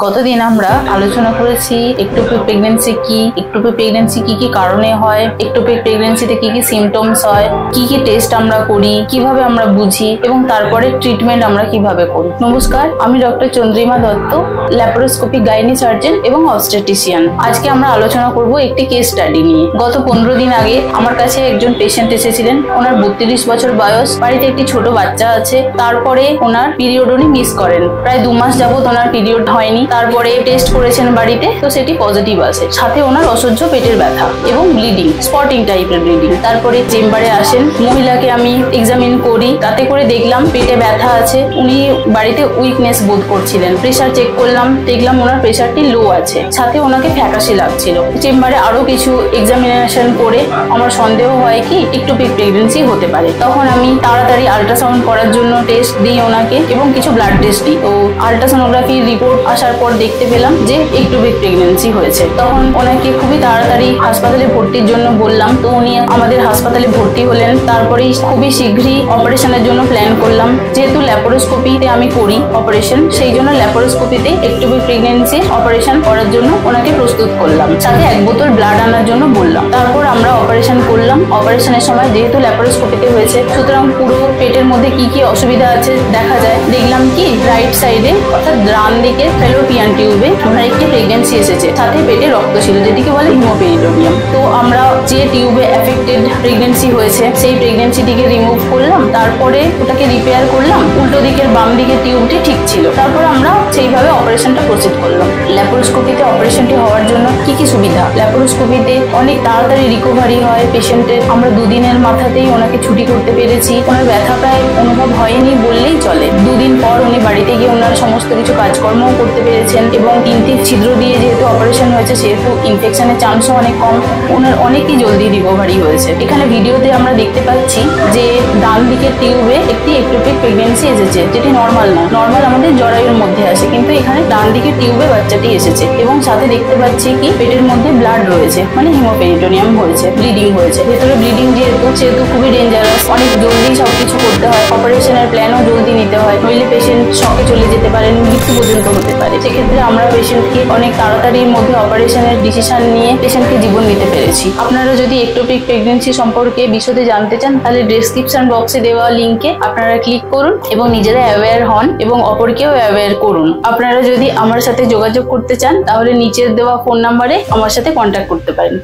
গতদিন আমরা আলোচনা করেছি একটোপিক প্রেগন্যান্সি কি, একটোপিক প্রেগন্যান্সি কি কি কারণে হয়, একটোপিক প্রেগন্যান্সিতে কি কি সিমটমস হয়, কি কি টেস্ট আমরা করি, কিভাবে আমরা বুঝি এবং তারপরে ট্রিটমেন্ট আমরা কিভাবে করি। নমস্কার, আমি doctor Chandrima Dutta, laparoscopic gynae surgeon এবং অবস্টেট্রিশিয়ান। আজকে আমরা আলোচনা করব একটি কেস স্টাডি নিয়ে। গত 15 দিন আগে আমার কাছে একজন পেশেন্ট এসেছিলেন। ওনার 32 বছর বয়স, বাড়িতে একটি ছোট বাচ্চা আছে। তারপরে ওনার পিরিয়ড উনি মিস করেন, প্রায় 2 মাস যাবত ওনার পিরিয়ড হয়নি। তারপরে টেস্ট করেছেন বাড়িতে, তো সেটি পজিটিভ আছে। সাথে ওনার অসহ্য পেটের ব্যথা এবং ব্লিডিং, স্পটিং টাইপের ব্লিডিং। তারপরে চেম্বারে আসেন, মহিলাকে আমি এক্সামিন করি, তাতে করে দেখলাম পেটে ব্যথা আছে। উনি বাড়িতে উইকনেস বোধ করছিলেন। প্রেশার চেক করলাম, দেখলাম ওনার প্রেশারটি লো আছে, সাথে ওনাকে ফ্যাকাশে লাগছিল। চেম্বারে আরো কিছু এক্সামিনেশন করে আমার সন্দেহ হয় কি একটোপিক প্রেগন্যান্সি হতে পারে। তখন আমি তাড়াতাড়ি আল্ট্রাসাউন্ড করার জন্য টেস্ট দিই ওনাকে এবং কিছু ব্লাড টেস্ট দিই। তো আল্ট্রাসোনোগ্রাফি রিপোর্ট আসার পর দেখতে পেলাম যে একটোপিক প্রেগন্যান্সি হয়েছে। তখন ওনাকে খুবই তাড়াতাড়ি হাসপাতালে ভর্তির জন্য বললাম। তো উনি আমাদের হাসপাতালে ভর্তি হলেন। তারপরে খুবই শীঘ্রই অপারেশনের জন্য প্ল্যান করলাম। যেহেতু ল্যাপারোস্কোপিতে আমি করি অপারেশন, সেই জন্য ল্যাপারোস্কোপিতে একটোপিক প্রেগন্যান্সি অপারেশন করার জন্য ওনাকে প্রস্তুত করলাম। সাথে 1 বোতল ব্লাড আনার জন্য বললাম। তারপর আমরা অপারেশন করলাম। অপারেশনের সময় যেহেতু ল্যাপারোস্কোপিতে হয়েছে, সুতরাং পুরো পেটের মধ্যে কি কি অসুবিধা আছে দেখা যায়। দেখলাম কি রাইট সাইডে অর্থাৎ ডান দিকে ফ্যালোপিয়ান টিউবে ওনার একটি প্রেগন্যান্সি এসেছে, সাথে পেটে রক্ত ছিল, যেটিকে বলে হিমোপেরিটোনিয়াম। তো আমরা যে টিউবে এফেক্টেড প্রেগন্যান্সি হয়েছে সেই প্রেগন্যান্সিটিকে রিমুভ করলাম। তারপরে ওটাকে রিপেয়ার করলাম। উল্টো দিকের বাম দিকের টিউবটি ঠিক ছিল। তারপর আমরা সেইভাবে অপারেশনটা প্রসিড করলাম। ল্যাপারোস্কোপিতে অপারেশনটি হওয়ার জন্য কি কি সুবিধা? ল্যাপারোস্কোপিতে অনেক তাড়াতাড়ি রিকভারি হয় পেশেন্টের। আমরা 2 দিনের মাথাতেই ওনাকে ছুটি করতে পেরেছি। ওনার ব্যথা প্রায় অনুভব হয়নি বললেই চলে। 2 দিন পর উনি বাড়িতে গিয়ে ওনার সমস্ত কিছু কাজকর্ম করতে পেরেছেন এবং 3টি ছিদ্র দিয়ে যেহেতু অপারেশন হয়েছে, সেহেতু ইনফেকশনের চান্সও অনেক কম। ওনার অনেকই জলদি রিকভারি হয়েছে। এখানে ভিডিওতে আমরা দেখতে পাচ্ছি যে ডান দিকের টিউবে একটি একটোপিক প্রেগন্যান্সি এসেছে, যেটি নর্মাল না। নর্মাল আমাদের জরায়ুর মধ্যে আসে, কিন্তু এখানে ডান দিকের টিউবে বাচ্চাটি এসেছে এবং সাথে দেখতে পাচ্ছি কি পেটের মধ্যে ব্লাড রয়েছে, মানে হিমোপেরিটোনিয়াম হয়েছে, ব্লিডিং হয়েছে। ভেতরে ব্লিডিং যেহেতু খুবই ডেঞ্জারাস, অনেক জলদি সবকিছু করতে হয়। অপারেশনের প্ল্যানও জলদি নিতে হয়, নইলে পেশেন্ট শকে চলে যেতে পারেন, মৃত্যু পর্যন্ত হতে পারে। সেক্ষেত্রে আমরা পেশেন্টকে অনেক তাড়াতাড়ির মধ্যে অপারেশনের ডিসিশন নিয়ে পেশেন্টকে জীবন দিতে পেরেছি। আপনারা যদি একটোপিক প্রেগন্যান্সি সম্পর্কে বিশদে জানতে চান, তাহলে ডেসক্রিপশন বক্সে দেওয়া লিঙ্কে আপনারা ক্লিক করুন এবং নিজেরা অ্যাওয়্যার হন এবং অপরকেও অ্যাওয়্যার করুন। আপনারা যদি আমার সাথে যোগাযোগ করতে চান, তাহলে নিচের দেওয়া ফোন নাম্বারে আমার সাথে কন্ট্যাক্ট করতে পারেন।